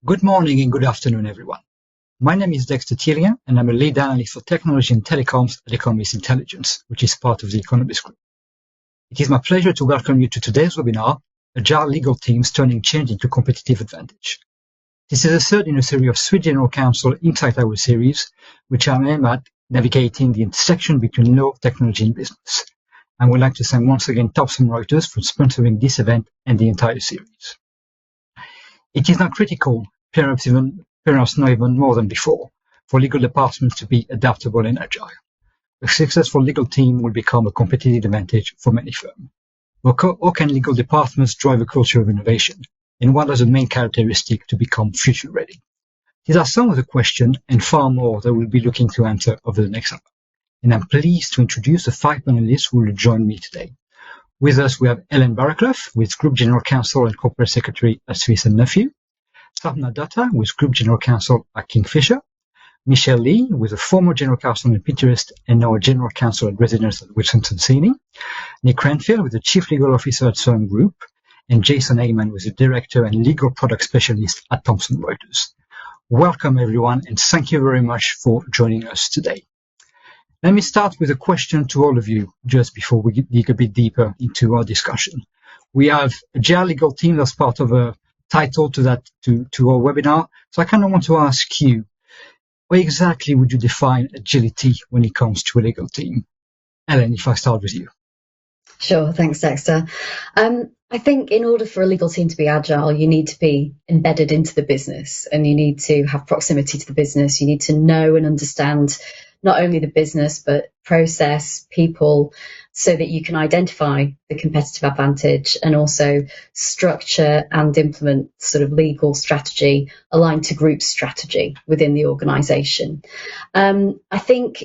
Good morning and good afternoon, everyone. My name is Dexter Tilia, and I'm a lead analyst for technology and telecoms at Economist Intelligence, which is part of the Economist Group. It is my pleasure to welcome you to today's webinar, Agile Legal Teams Turning Change into Competitive Advantage. This is the third in a series of three General Counsel Insight Hour series, which are aimed at navigating the intersection between law, technology, and business. I would like to thank once again Thomson Reuters for sponsoring this event and the entire series. It is now critical, perhaps not even more than before, for legal departments to be adaptable and agile. A successful legal team will become a competitive advantage for many firms. How can legal departments drive a culture of innovation? And what are the main characteristics to become future ready? These are some of the questions and far more that we'll be looking to answer over the next hour. And I'm pleased to introduce the five panelists who will join me today. With us, we have Ellen Barraclough, who is Group General Counsel and Corporate Secretary at Smith & Nephew. Sapna Datta, who is Group General Counsel at Kingfisher. Michelle Lee, who is a former General Counsel at Pinterest and now a General Counsel at Residence at Wilson Sonsini. Nick Cranfield, who is the Chief Legal Officer at Sun Group. And Jason Heyman, who is the Director and Legal Product Specialist at Thomson Reuters. Welcome, everyone, and thank you very much for joining us today. Let me start with a question to all of you, just before we dig a bit deeper into our discussion. We have Agile Legal Team as part of a title to our webinar. So I kind of want to ask you, how exactly would you define agility when it comes to a legal team? Ellen, if I start with you. Sure, thanks, Dexter. I think in order for a legal team to be agile, you need to be embedded into the business and you need to have proximity to the business. You need to know and understand not only the business, but process, people, so that you can identify the competitive advantage and also structure and implement sort of legal strategy aligned to group strategy within the organization. I think,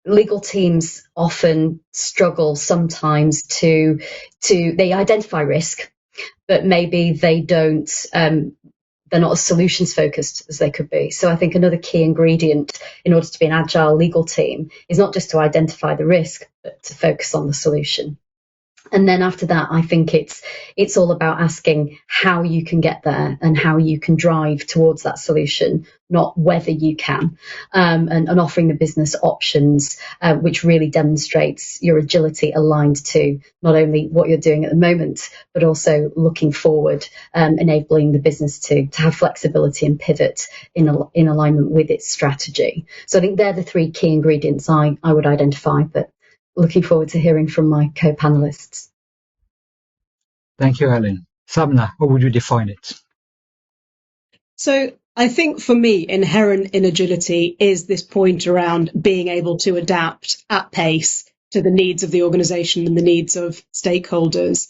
legal teams often struggle sometimes they identify risk, but maybe they don't, they're not as solutions focused as they could be. So I think another key ingredient in order to be an agile legal team is not just to identify the risk, but to focus on the solution. And then after that, I think it's all about asking how you can get there and how you can drive towards that solution, not whether you can, and offering the business options, which really demonstrates your agility aligned to not only what you're doing at the moment, but also looking forward, enabling the business to have flexibility and pivot in alignment with its strategy. So I think they're the three key ingredients I would identify, but looking forward to hearing from my co-panelists. Thank you, Ellen. Sabna, how would you define it? So I think for me, inherent in agility is this point around being able to adapt at pace to the needs of the organization and the needs of stakeholders.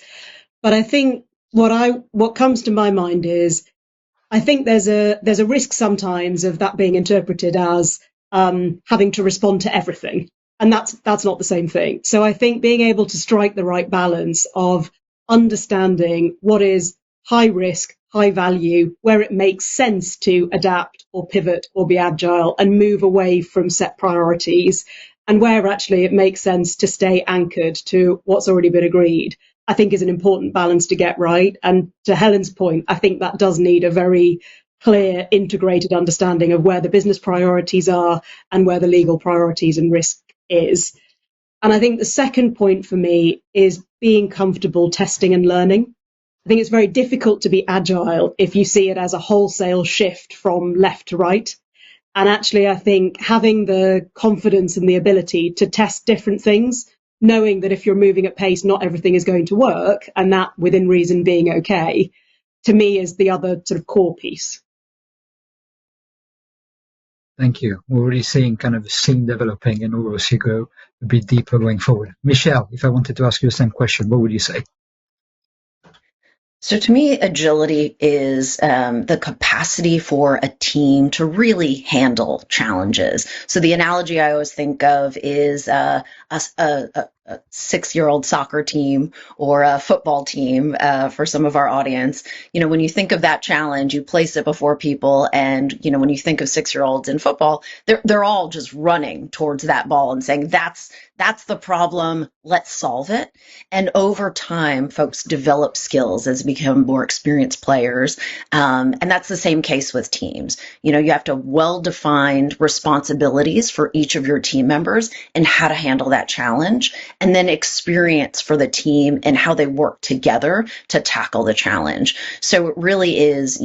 But I think what comes to my mind is I think there's a risk sometimes of that being interpreted as having to respond to everything. And that's not the same thing. So I think being able to strike the right balance of understanding what is high risk, high value, where it makes sense to adapt or pivot or be agile and move away from set priorities, and where actually it makes sense to stay anchored to what's already been agreed, I think is an important balance to get right. And to Helen's point, I think that does need a very clear, integrated understanding of where the business priorities are and where the legal priorities and risk is. And I think the second point for me is being comfortable testing and learning. I think it's very difficult to be agile if you see it as a wholesale shift from left to right. And actually, I think having the confidence and the ability to test different things, knowing that if you're moving at pace, not everything is going to work, and that within reason being okay, to me is the other sort of core piece. Thank you. We're already seeing kind of a scene developing, and we'll also go a bit deeper going forward. Michelle, if I wanted to ask you the same question, what would you say? So to me, agility is the capacity for a team to really handle challenges. So the analogy I always think of is a 6-year-old soccer team or a football team for some of our audience. When you think of that challenge, you place it before people, and when you think of 6-year-olds in football, they're all just running towards that ball and saying, that's the problem, let's solve it. And over time, folks develop skills as they become more experienced players, and that's the same case with teams. You have to have well-defined responsibilities for each of your team members and how to handle that challenge, and then experience for the team and how they work together to tackle the challenge. So it really is,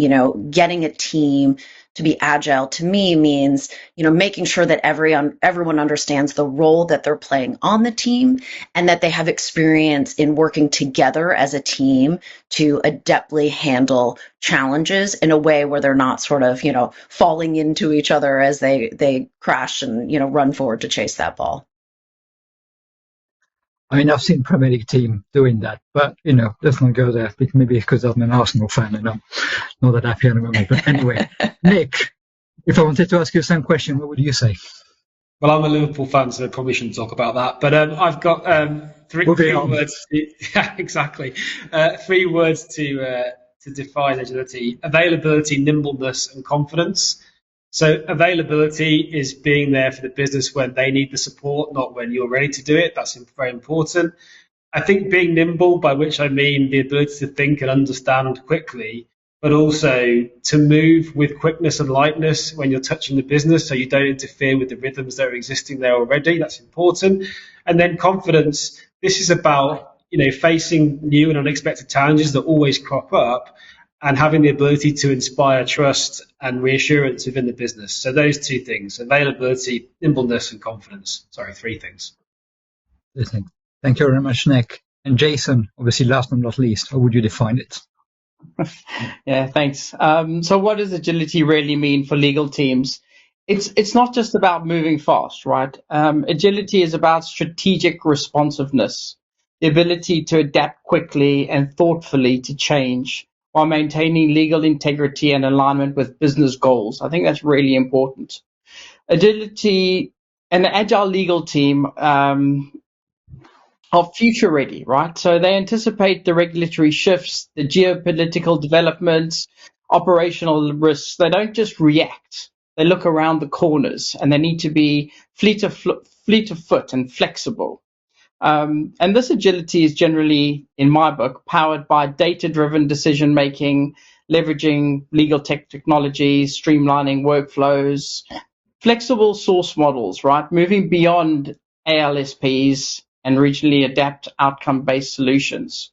getting a team to be agile, to me, means, making sure that everyone understands the role that they're playing on the team, and that they have experience in working together as a team to adeptly handle challenges in a way where they're not sort of, falling into each other as they crash and, run forward to chase that ball. I mean, I've seen Premier League team doing that, but, let's not go there, maybe because I'm an Arsenal fan and I'm not that happy at the moment. But anyway, Nick, if I wanted to ask you the same question, what would you say? Well, I'm a Liverpool fan, so I probably shouldn't talk about that. But I've got three words. Yeah, exactly. 3 words to define agility: availability, nimbleness, and confidence. So availability is being there for the business when they need the support, not when you're ready to do it. That's very important. I think being nimble, by which I mean the ability to think and understand quickly, but also to move with quickness and lightness when you're touching the business, so you don't interfere with the rhythms that are existing there already. That's important. And then confidence. This is about, facing new and unexpected challenges that always crop up, and having the ability to inspire trust and reassurance within the business. So those 2 things: availability, nimbleness, and confidence. Sorry, 3 things. Thank you very much, Nick. And Jason, obviously last but not least, how would you define it? Yeah, thanks. So what does agility really mean for legal teams? It's not just about moving fast, right? Agility is about strategic responsiveness, the ability to adapt quickly and thoughtfully to change while maintaining legal integrity and alignment with business goals. I think that's really important. Agility and the agile legal team are future ready, right? So they anticipate the regulatory shifts, the geopolitical developments, operational risks. They don't just react. They look around the corners, and they need to be fleet of foot and flexible. And this agility is generally, in my book, powered by data-driven decision-making, leveraging legal technologies, streamlining workflows, flexible source models, right? Moving beyond ALSPs and regionally adapt outcome-based solutions.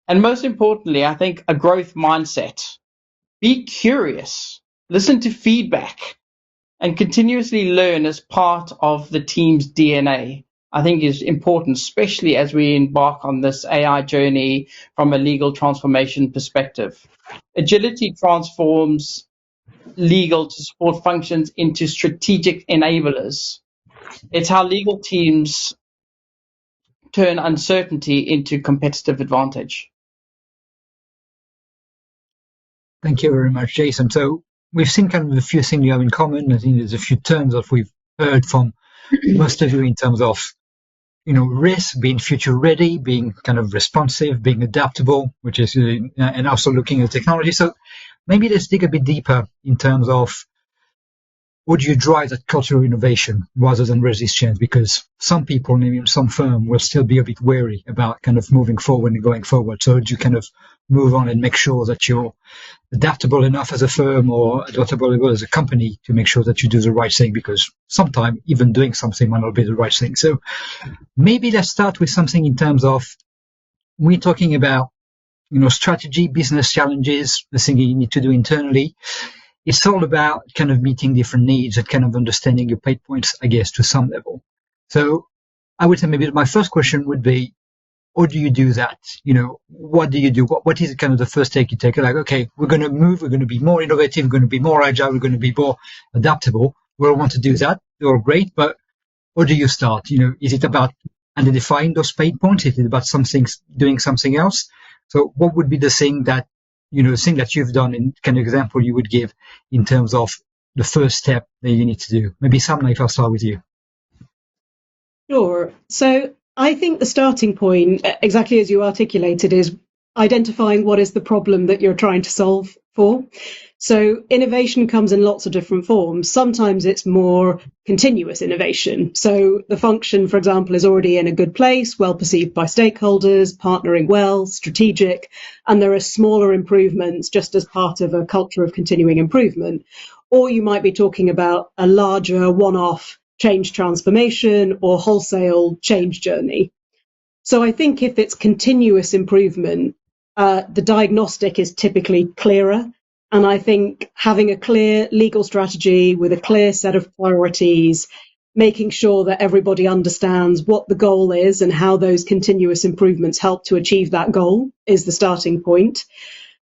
And most importantly, I think a growth mindset. Be curious, listen to feedback, and continuously learn as part of the team's DNA, I think is important, especially as we embark on this AI journey from a legal transformation perspective. Agility transforms legal to support functions into strategic enablers. It's how legal teams turn uncertainty into competitive advantage. Thank you very much, Jason. So we've seen kind of a few things you have in common. I think there's a few terms that we've heard from most of you in terms of, risk, being future ready, being kind of responsive, being adaptable, which is, and also looking at technology. So maybe let's dig a bit deeper in terms of would you drive that cultural innovation rather than resist change? Because some people, maybe some firm, will still be a bit wary about kind of moving forward and going forward. So do you kind of move on and make sure that you're adaptable enough as a firm or adaptable as a company to make sure that you do the right thing? Because sometimes even doing something might not be the right thing. So maybe let's start with something in terms of, we're talking about, strategy, business challenges, the thing you need to do internally. It's all about kind of meeting different needs and kind of understanding your pain points, I guess, to some level. So I would say maybe my first question would be, how do you do that? What do you do? What is kind of the first take you take? Like, okay, we're going to move, we're going to be more innovative, we're going to be more agile, we're going to be more adaptable. We all want to do that. They're all great, but how do you start? Is it about identifying those pain points? Is it about doing something else? So what would be the thing that you've done, in kind of example you would give in terms of the first step that you need to do? Maybe Sam, if I'll start with you. Sure. So I think the starting point, exactly as you articulated, is identifying what is the problem that you're trying to solve for. So innovation comes in lots of different forms. Sometimes it's more continuous innovation. So the function, for example, is already in a good place, well perceived by stakeholders, partnering well, strategic, and there are smaller improvements just as part of a culture of continuing improvement. Or you might be talking about a larger one-off change transformation or wholesale change journey. So I think if it's continuous improvement, the diagnostic is typically clearer. And I think having a clear legal strategy with a clear set of priorities, making sure that everybody understands what the goal is and how those continuous improvements help to achieve that goal is the starting point.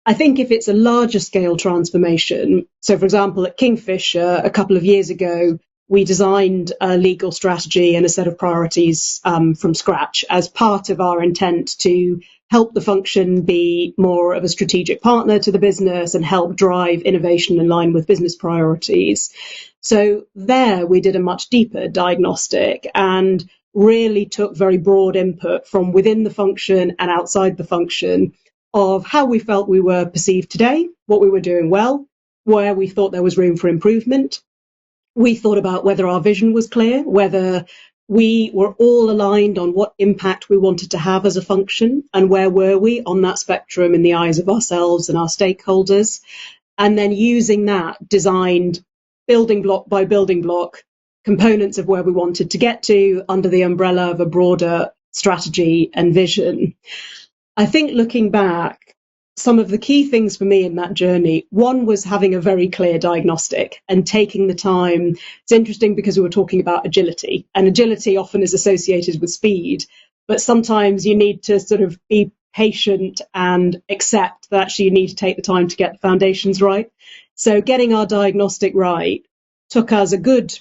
I think if it's a larger scale transformation, so for example, at Kingfisher a couple of years ago, we designed a legal strategy and a set of priorities from scratch as part of our intent to help the function be more of a strategic partner to the business and help drive innovation in line with business priorities. So there we did a much deeper diagnostic and really took very broad input from within the function and outside the function of how we felt we were perceived today, what we were doing well, where we thought there was room for improvement. We thought about whether our vision was clear, whether we were all aligned on what impact we wanted to have as a function, and where were we on that spectrum in the eyes of ourselves and our stakeholders. And then using that, designed building block by building block components of where we wanted to get to under the umbrella of a broader strategy and vision. I think looking back, some of the key things for me in that journey, one was having a very clear diagnostic and taking the time. It's interesting because we were talking about agility, and agility often is associated with speed, but sometimes you need to sort of be patient and accept that actually you need to take the time to get the foundations right. So getting our diagnostic right took us a good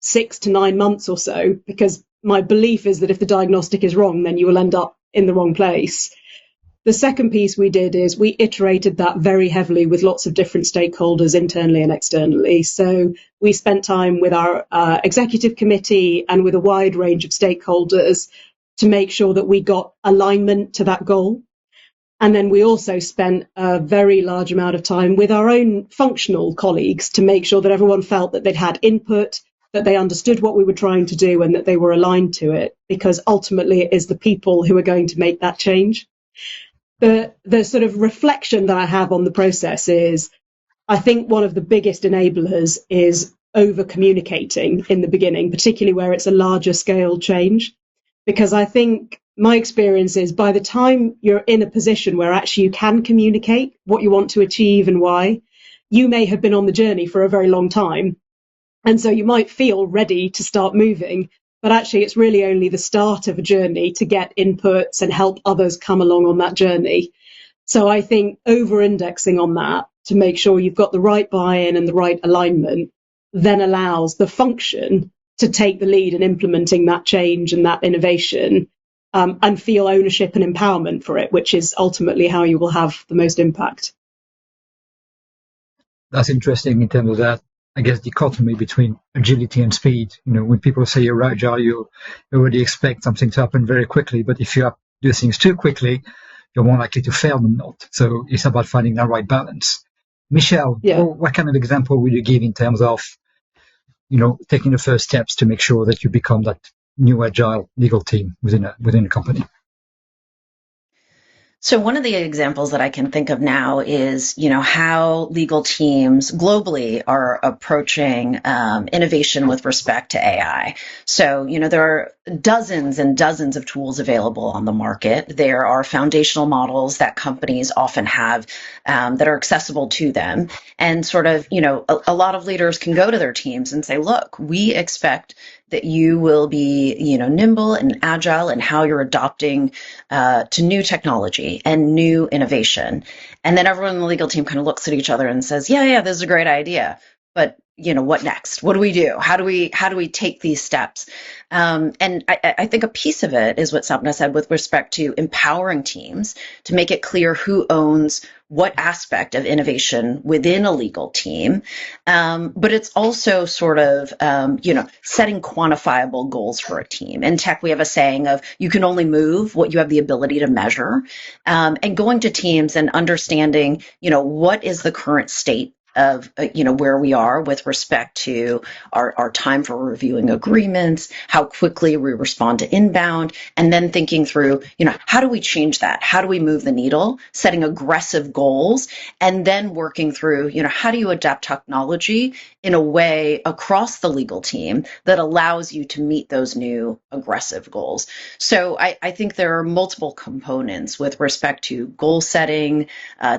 6 to 9 months or so, because my belief is that if the diagnostic is wrong, then you will end up in the wrong place. The second piece we did is we iterated that very heavily with lots of different stakeholders internally and externally. So we spent time with our executive committee and with a wide range of stakeholders to make sure that we got alignment to that goal. And then we also spent a very large amount of time with our own functional colleagues to make sure that everyone felt that they'd had input, that they understood what we were trying to do and that they were aligned to it, because ultimately it is the people who are going to make that change. The sort of reflection that I have on the process is, I think one of the biggest enablers is over communicating in the beginning, particularly where it's a larger scale change. Because I think my experience is by the time you're in a position where actually you can communicate what you want to achieve and why, you may have been on the journey for a very long time. And so you might feel ready to start moving, but actually it's really only the start of a journey to get inputs and help others come along on that journey. So I think over-indexing on that to make sure you've got the right buy-in and the right alignment then allows the function to take the lead in implementing that change and that innovation, and feel ownership and empowerment for it, which is ultimately how you will have the most impact. That's interesting in terms of that, I guess, dichotomy between agility and speed. You know, when people say you're agile, you already expect something to happen very quickly. But if you do things too quickly, you're more likely to fail than not. So it's about finding that right balance. Michelle, what kind of example would you give in terms of, you know, taking the first steps to make sure that you become that new agile legal team within a company? So one of the examples that I can think of now is, you know, how legal teams globally are approaching innovation with respect to AI. So, you know, there are dozens and dozens of tools available on the market. There are foundational models that companies often have that are accessible to them. And sort of, you know, a lot of leaders can go to their teams and say, look, we expect that you will be, you know, nimble and agile in how you're adopting to new technology and new innovation. And then everyone in the legal team kind of looks at each other and says, yeah, this is a great idea. But what next? What do we do? How do we take these steps? And I think a piece of it is what Sapna said with respect to empowering teams to make it clear who owns what aspect of innovation within a legal team. But it's also sort of, setting quantifiable goals for a team. In tech, we have a saying of you can only move what you have the ability to measure, and going to teams and understanding, what is the current state of where we are with respect to our time for reviewing agreements, how quickly we respond to inbound, and then thinking through, how do we change that? How do we move the needle? Setting aggressive goals, and then working through, how do you adapt technology in a way across the legal team that allows you to meet those new aggressive goals. So I think there are multiple components with respect to goal setting,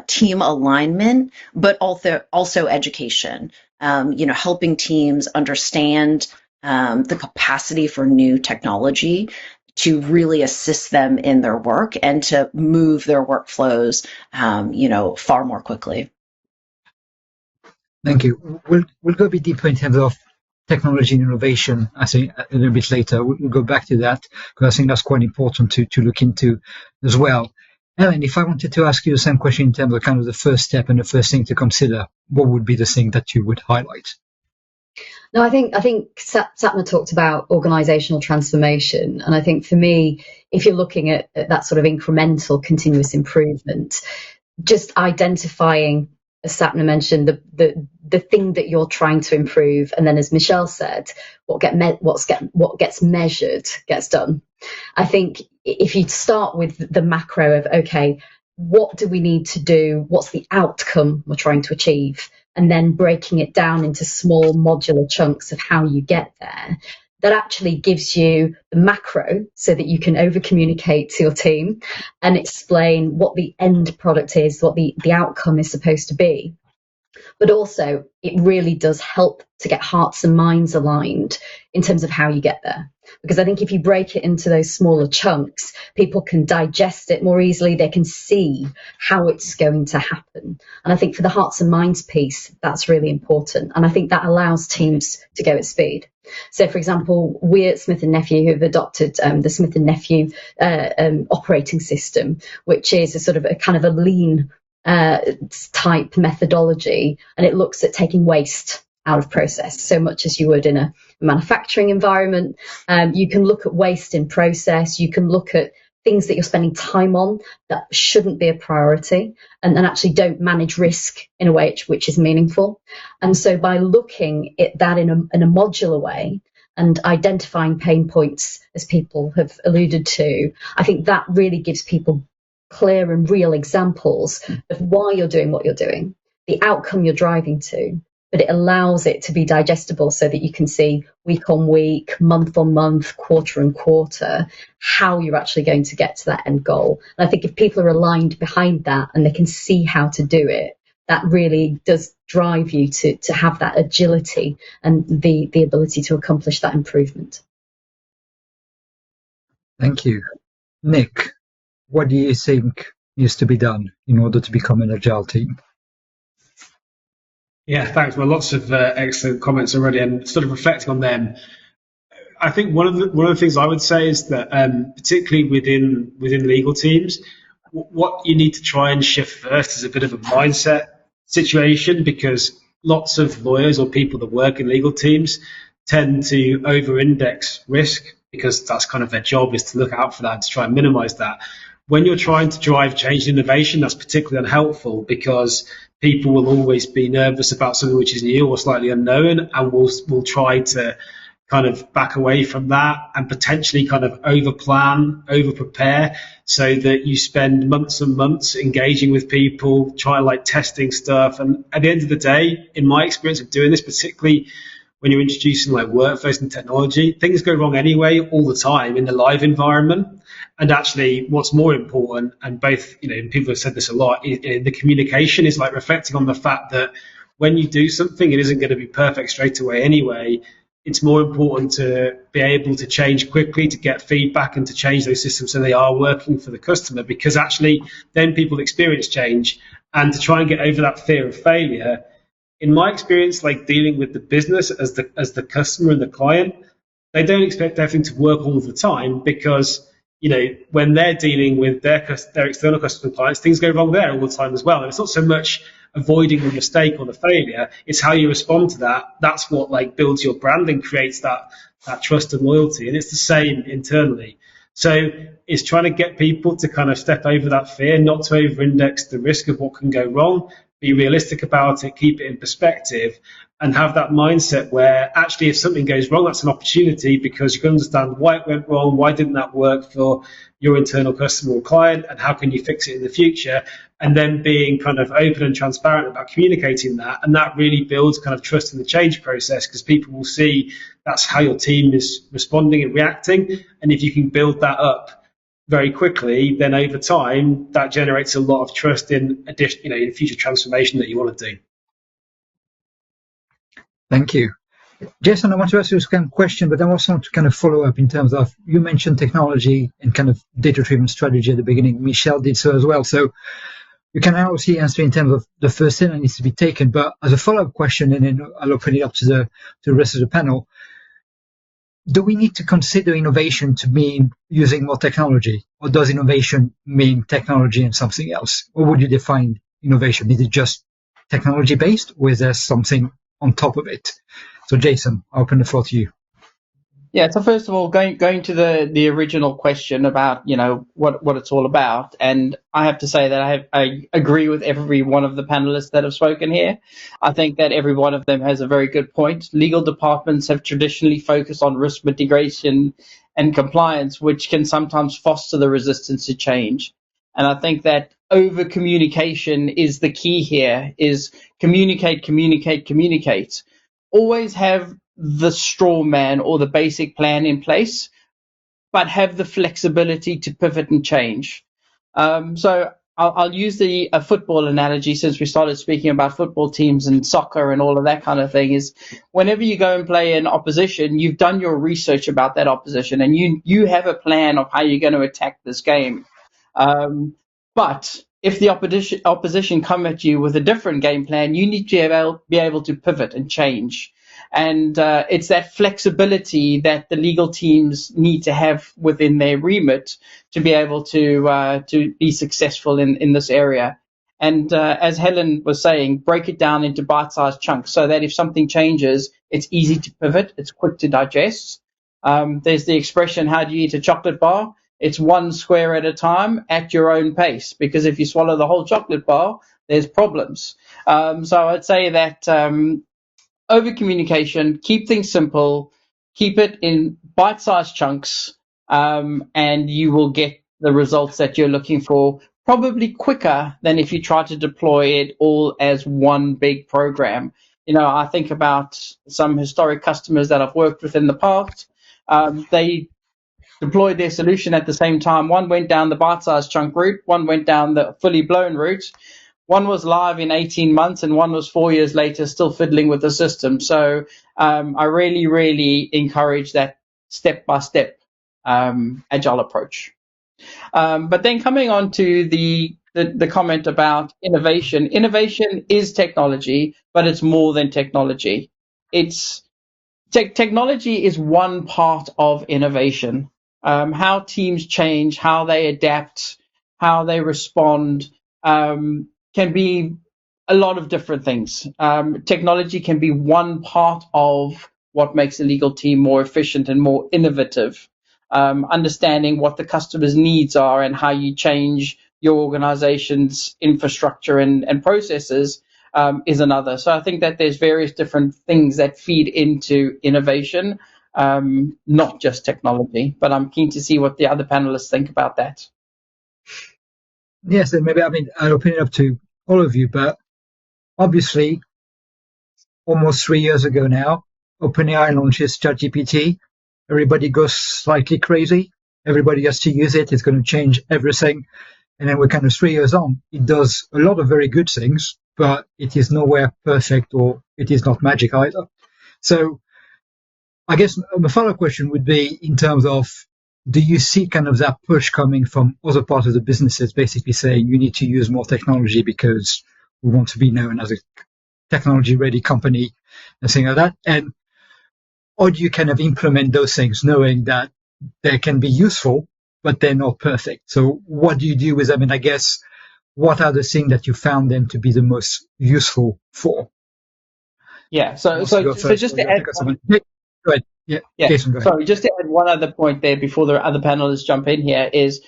team alignment, but also education, helping teams understand the capacity for new technology to really assist them in their work and to move their workflows, far more quickly. Thank you. We'll go a bit deeper in terms of technology and innovation, I think, a little bit later. We'll go back to that because I think that's quite important to look into as well. Ellen, if I wanted to ask you the same question in terms of kind of the first step and the first thing to consider, what would be the thing that you would highlight? No, I think Sapna talked about organizational transformation. And I think for me, if you're looking at that sort of incremental continuous improvement, just identifying, as Sapna mentioned, the thing that you're trying to improve, and then, as Michelle said, what gets measured gets done. I think if you start with the macro of, okay, what do we need to do? What's the outcome we're trying to achieve? And then breaking it down into small modular chunks of how you get there, that actually gives you the macro so that you can over communicate to your team and explain what the end product is, what the outcome is supposed to be. But also, it really does help to get hearts and minds aligned in terms of how you get there. Because I think if you break it into those smaller chunks, people can digest it more easily. They can see how it's going to happen. And I think for the hearts and minds piece, that's really important. And I think that allows teams to go at speed. So, for example, we at Smith & Nephew have adopted the Smith & Nephew operating system, which is a sort of a kind of a lean type methodology, and it looks at taking waste out of process so much as you would in a manufacturing environment. You can look at waste in process, you can look at things that you're spending time on that shouldn't be a priority and actually don't manage risk in a way which is meaningful. And so by looking at that in a modular way and identifying pain points, as people have alluded to, I think that really gives people clear and real examples of why you're doing what you're doing, the outcome you're driving to, but it allows it to be digestible so that you can see week on week, month on month, quarter on quarter, how you're actually going to get to that end goal. And I think if people are aligned behind that and they can see how to do it, that really does drive you to have that agility and the ability to accomplish that improvement. Thank you. Nick, what do you think needs to be done in order to become an agile team? Yeah, thanks. Well, lots of excellent comments already, and sort of reflecting on them. I think one of the things I would say is that, particularly within legal teams, what you need to try and shift first is a bit of a mindset situation, because lots of lawyers or people that work in legal teams tend to over-index risk because that's kind of their job, is to look out for that and to try and minimize that. When you're trying to drive change and innovation, that's particularly unhelpful because people will always be nervous about something which is new or slightly unknown, and will try to kind of back away from that and potentially kind of over-plan, over-prepare, so that you spend months and months engaging with people, trying like testing stuff. And at the end of the day, in my experience of doing this, particularly when you're introducing like workflows and technology, things go wrong anyway all the time in the live environment. And actually, what's more important, and both, people have said this a lot, the communication is like reflecting on the fact that when you do something, it isn't going to be perfect straight away anyway. It's more important to be able to change quickly, to get feedback and to change those systems so they are working for the customer, because actually then people experience change. And to try and get over that fear of failure, in my experience, like dealing with the business as the customer and the client, they don't expect everything to work all of the time because, when they're dealing with their external customer clients, things go wrong there all the time as well. And it's not so much avoiding the mistake or the failure, it's how you respond to that. That's what like builds your brand and creates that trust and loyalty. And it's the same internally. So it's trying to get people to kind of step over that fear, not to over-index the risk of what can go wrong, be realistic about it, keep it in perspective, and have that mindset where actually if something goes wrong, that's an opportunity because you can understand why it went wrong, why didn't that work for your internal customer or client, and how can you fix it in the future, and then being kind of open and transparent about communicating that. And that really builds kind of trust in the change process because people will see that's how your team is responding and reacting. And if you can build that up very quickly, then over time, that generates a lot of trust in in future transformation that you want to do. Thank you. Jason, I want to ask you this kind of question, but I also want to kind of follow up in terms of, you mentioned technology and kind of data-driven strategy at the beginning. Michelle did so as well. So you can obviously answer in terms of the first step that needs to be taken, but as a follow-up question, and then I'll open it up to the rest of the panel, do we need to consider innovation to mean using more technology, or does innovation mean technology and something else? Or would you define innovation? Is it just technology-based, or is there something on top of it? So Jason, I'll open the floor to you. Yeah, so first of all, going to the original question about, what it's all about, and I have to say that I agree with every one of the panelists that have spoken here. I think that every one of them has a very good point. Legal departments have traditionally focused on risk mitigation and compliance, which can sometimes foster the resistance to change. And I think that over communication is the key here, is communicate. Always have the straw man or the basic plan in place, but have the flexibility to pivot and change. So I'll use a football analogy, since we started speaking about football teams and soccer and all of that kind of thing, is whenever you go and play an opposition, you've done your research about that opposition and you have a plan of how you're going to attack this game. But if the opposition come at you with a different game plan, you need to be able to pivot and change. And it's that flexibility that the legal teams need to have within their remit to be able to be successful in this area. And as Helen was saying, break it down into bite-sized chunks so that if something changes, it's easy to pivot, it's quick to digest. There's the expression, how do you eat a chocolate bar? It's one square at a time at your own pace, because if you swallow the whole chocolate bar, there's problems. So I'd say that over communication, keep things simple, keep it in bite-sized chunks, and you will get the results that you're looking for, probably quicker than if you try to deploy it all as one big program. I think about some historic customers that I've worked with in the past. They deployed their solution at the same time. One went down the bite-sized chunk route, one went down the fully blown route. One was live in 18 months and one was 4 years later still fiddling with the system. So I really, really encourage that step-by-step agile approach. But then coming on to the comment about innovation. Innovation is technology, but it's more than technology. Technology is one part of innovation. How teams change, how they adapt, how they respond, can be a lot of different things. Technology can be one part of what makes a legal team more efficient and more innovative. Understanding what the customer's needs are and how you change your organization's infrastructure and processes is another. So I think that there's various different things that feed into innovation, not just technology. But I'm keen to see what the other panelists think about that. Yes, and maybe I'll open it up to all of you, but obviously, almost 3 years ago now, OpenAI launches ChatGPT. Everybody goes slightly crazy. Everybody has to use it. It's going to change everything. And then we're kind of 3 years on. It does a lot of very good things, but it is nowhere perfect, or it is not magic either. So I guess my follow-up question would be in terms of, do you see kind of that push coming from other parts of the businesses basically saying you need to use more technology because we want to be known as a technology-ready company and things like that? And or do you kind of implement those things knowing that they can be useful, but they're not perfect? So what do you do with them? And I guess, what are the things that you found them to be the most useful for? Yeah. So just to add, go ahead. Yeah. Jason, go ahead. Sorry, just to add one other point there before the other panelists jump in here is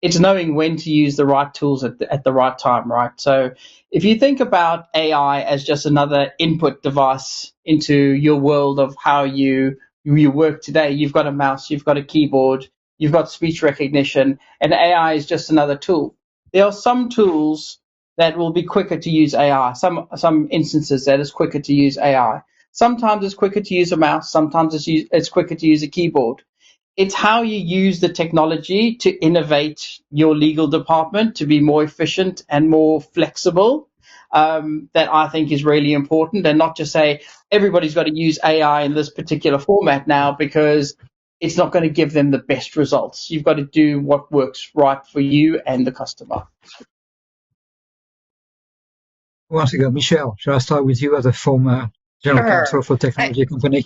it's knowing when to use the right tools at the right time, right? So if you think about AI as just another input device into your world of how you work today, you've got a mouse, you've got a keyboard, you've got speech recognition, and AI is just another tool. There are some tools that will be quicker to use AI, some instances that is quicker to use AI. Sometimes it's quicker to use a mouse, sometimes it's quicker to use a keyboard. It's how you use the technology to innovate your legal department to be more efficient and more flexible that I think is really important, and not just say everybody's got to use AI in this particular format now because it's not going to give them the best results. You've got to do what works right for you and the customer. Once again, Michelle, shall I start with you as a former general counsel for a technology company?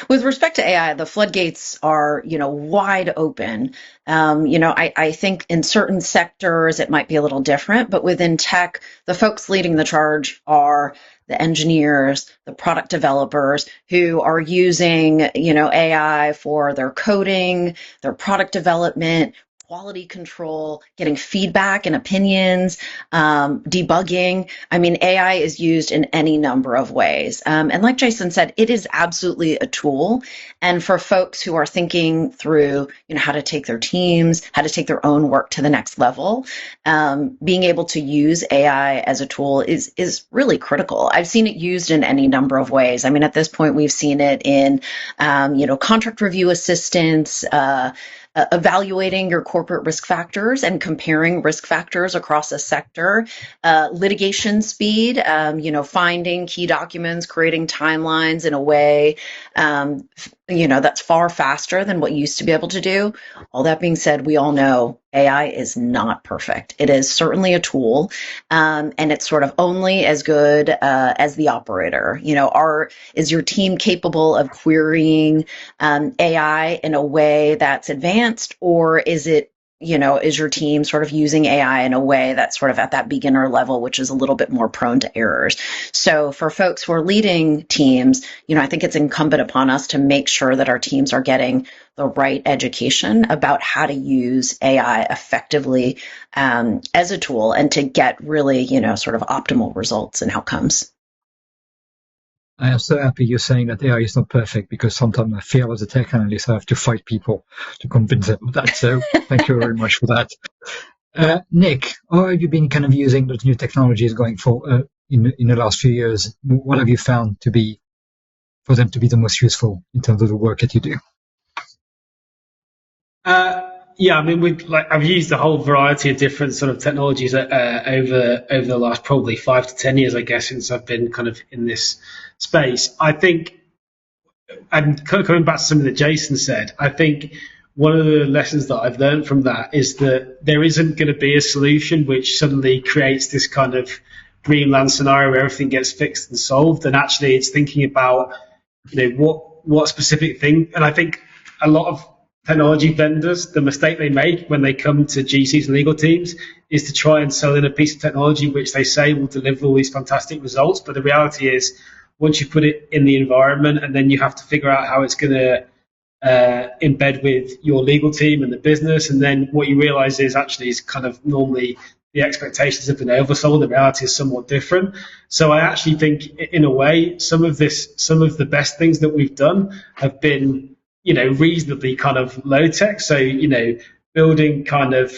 With respect to AI, the floodgates are, wide open. I think in certain sectors it might be a little different, but within tech, the folks leading the charge are the engineers, the product developers who are using, AI for their coding, their product development, quality control, getting feedback and opinions, debugging. I mean, AI is used in any number of ways. And like Jason said, it is absolutely a tool. And for folks who are thinking through, how to take their teams, how to take their own work to the next level, being able to use AI as a tool is really critical. I've seen it used in any number of ways. I mean, at this point, we've seen it in, contract review assistance, evaluating your corporate risk factors and comparing risk factors across a sector, litigation speed, finding key documents, creating timelines in a way, that's far faster than what you used to be able to do. All that being said, we all know AI is not perfect. It is certainly a tool, and it's sort of only as good as the operator. Is your team capable of querying AI in a way that's advanced, or is it, is your team sort of using AI in a way that's sort of at that beginner level, which is a little bit more prone to errors? So for folks who are leading teams, I think it's incumbent upon us to make sure that our teams are getting the right education about how to use AI effectively as a tool and to get really, sort of optimal results and outcomes. I am so happy you're saying that AI is not perfect, because sometimes I feel as a tech analyst I have to fight people to convince them of that. So thank you very much for that. Nick, how have you been kind of using those new technologies going for in the last few years? What have you found for them to be the most useful in terms of the work that you do? Yeah, I mean, I've used a whole variety of different sort of technologies over the last probably 5 to 10 years, I guess, since I've been kind of in this space. I think, and coming back to something that Jason said, I think one of the lessons that I've learned from that is that there isn't going to be a solution which suddenly creates this kind of dreamland scenario where everything gets fixed and solved. And actually, it's thinking about, what specific thing. And I think a lot of technology vendors, the mistake they make when they come to GCs and legal teams is to try and sell in a piece of technology which they say will deliver all these fantastic results. But the reality is, once you put it in the environment and then you have to figure out how it's going to embed with your legal team and the business, and then what you realize is actually is kind of normally the expectations have been oversold. The reality is somewhat different. So I actually think, in a way, some of the best things that we've done have been, reasonably kind of low tech. So, building kind of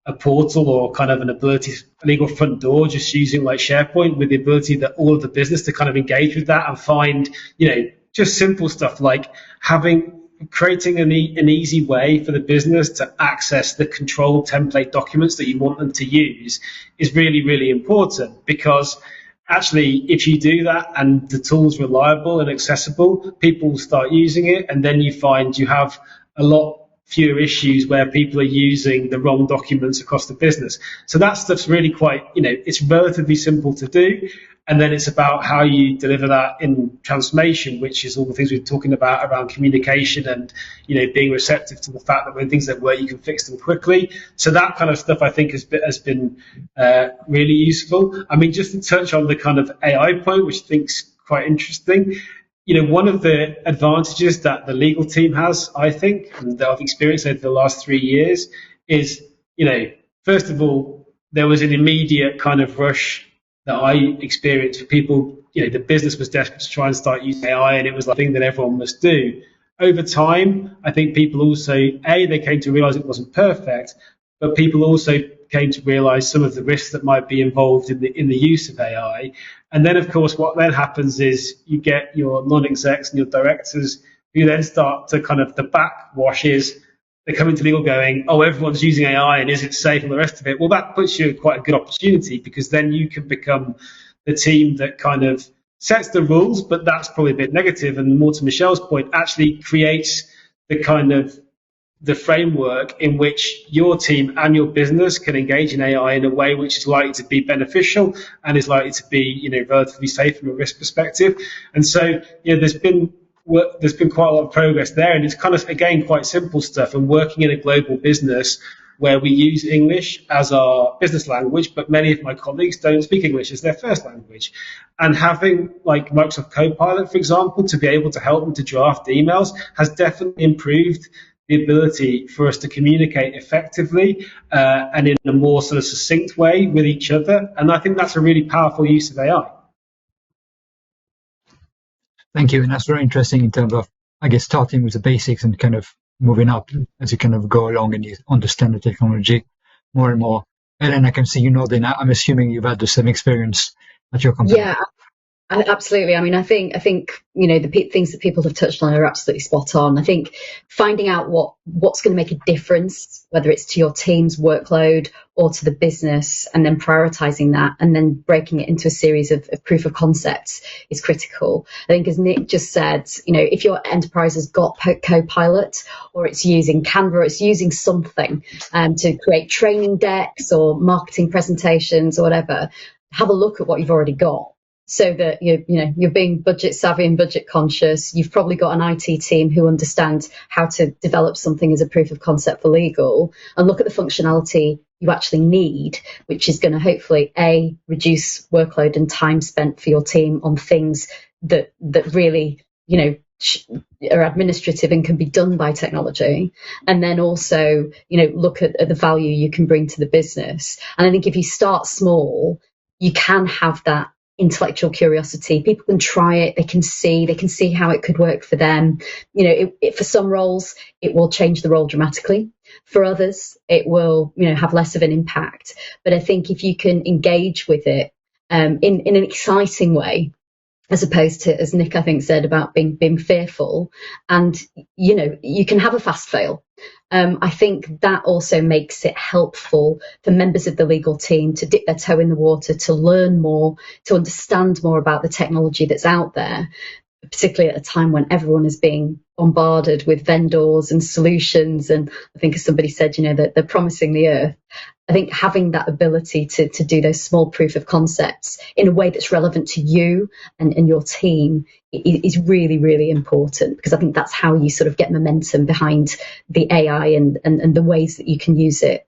a portal or kind of an ability, a legal front door, just using like SharePoint with the ability that all of the business to kind of engage with that and find, just simple stuff like creating an easy way for the business to access the control template documents that you want them to use is really, really important, because actually, if you do that and the tool's reliable and accessible, people will start using it, and then you find you have a lot fewer issues where people are using the wrong documents across the business. So that stuff's really quite, it's relatively simple to do. And then it's about how you deliver that in transformation, which is all the things we're talking about around communication and, being receptive to the fact that when things don't work, you can fix them quickly. So that kind of stuff I think has been really useful. I mean, just to touch on the kind of AI point, which I think's quite interesting. One of the advantages that the legal team has, I think, and that I've experienced over the last 3 years is, first of all, there was an immediate kind of rush that I experienced for people. The business was desperate to try and start using AI, and it was the thing that everyone must do. Over time, I think people also, they came to realize it wasn't perfect, but people also came to realize some of the risks that might be involved in the use of AI. And then, of course, what then happens is you get your non-execs and your directors who then start to kind of, the backwash is, they come into legal going, oh, everyone's using AI and is it safe and the rest of it? Well, that puts you in quite a good opportunity, because then you can become the team that kind of sets the rules, but that's probably a bit negative. And more to Michelle's point, actually creates the kind of the framework in which your team and your business can engage in AI in a way which is likely to be beneficial and is likely to be, relatively safe from a risk perspective. And so, there's been quite a lot of progress there, and it's kind of, again, quite simple stuff. And working in a global business where we use English as our business language, but many of my colleagues don't speak English as their first language. And having like Microsoft Copilot, for example, to be able to help them to draft emails has definitely improved the ability for us to communicate effectively and in a more sort of succinct way with each other. And I think that's a really powerful use of AI. Thank you. And that's very interesting in terms of, I guess, starting with the basics and kind of moving up as you kind of go along and you understand the technology more and more. And then I can see you nodding. I'm assuming you've had the same experience at your company. Yeah, absolutely. I mean, I think the things that people have touched on are absolutely spot on. I think finding out what's going to make a difference, whether it's to your team's workload or to the business, and then prioritizing that and then breaking it into a series of proof of concepts is critical. I think, as Nick just said, if your enterprise has got Copilot, or it's using Canva, or it's using something to create training decks or marketing presentations or whatever, have a look at what you've already got, so that you're being budget savvy and budget conscious. You've probably got an IT team who understand how to develop something as a proof of concept for legal, and look at the functionality you actually need, which is going to hopefully reduce workload and time spent for your team on things that really are administrative and can be done by technology. And then also look at the value you can bring to the business. And I think if you start small, you can have that intellectual curiosity. People can try it, they can see how it could work for them. For some roles it will change the role dramatically. For others it will have less of an impact. But I think if you can engage with it in an exciting way, as opposed to, as Nick I think said, about being fearful, and you can have a fast fail. I think that also makes it helpful for members of the legal team to dip their toe in the water, to learn more, to understand more about the technology that's out there, particularly at a time when everyone is being bombarded with vendors and solutions. And I think, as somebody said, that they're promising the earth. I think having that ability to do those small proof of concepts in a way that's relevant to you and your team is really, really important, because I think that's how you sort of get momentum behind the AI and the ways that you can use it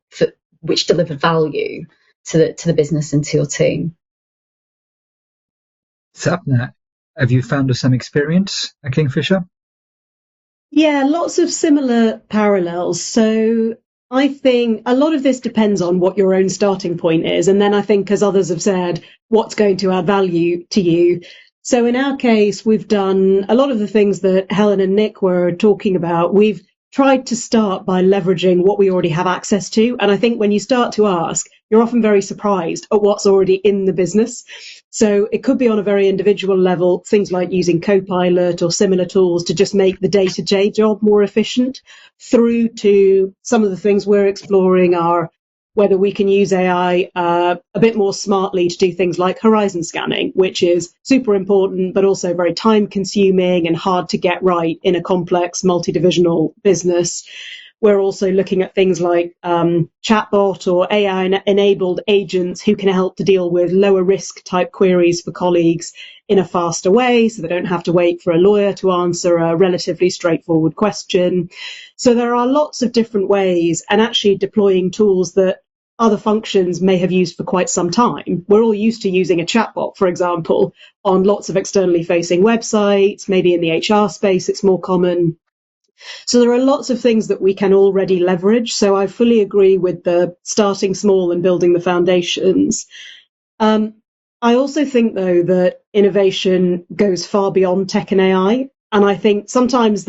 which deliver value to the business and to your team. Sapna, have you found the same experience at Kingfisher? Yeah, lots of similar parallels. So I think a lot of this depends on what your own starting point is. And then I think, as others have said, what's going to add value to you. So in our case, we've done a lot of the things that Helen and Nick were talking about. We've tried to start by leveraging what we already have access to. And I think when you start to ask, you're often very surprised at what's already in the business. So it could be on a very individual level, things like using Copilot or similar tools to just make the day-to-day job more efficient, through to some of the things we're exploring are whether we can use AI a bit more smartly to do things like horizon scanning, which is super important, but also very time consuming and hard to get right in a complex multi-divisional business. We're also looking at things like chatbot or AI-enabled agents who can help to deal with lower risk type queries for colleagues in a faster way, so they don't have to wait for a lawyer to answer a relatively straightforward question. So there are lots of different ways, and actually deploying tools that other functions may have used for quite some time. We're all used to using a chatbot, for example, on lots of externally facing websites. Maybe in the HR space it's more common. So there are lots of things that we can already leverage. So I fully agree with the starting small and building the foundations. I also think, though, that innovation goes far beyond tech and AI. And I think sometimes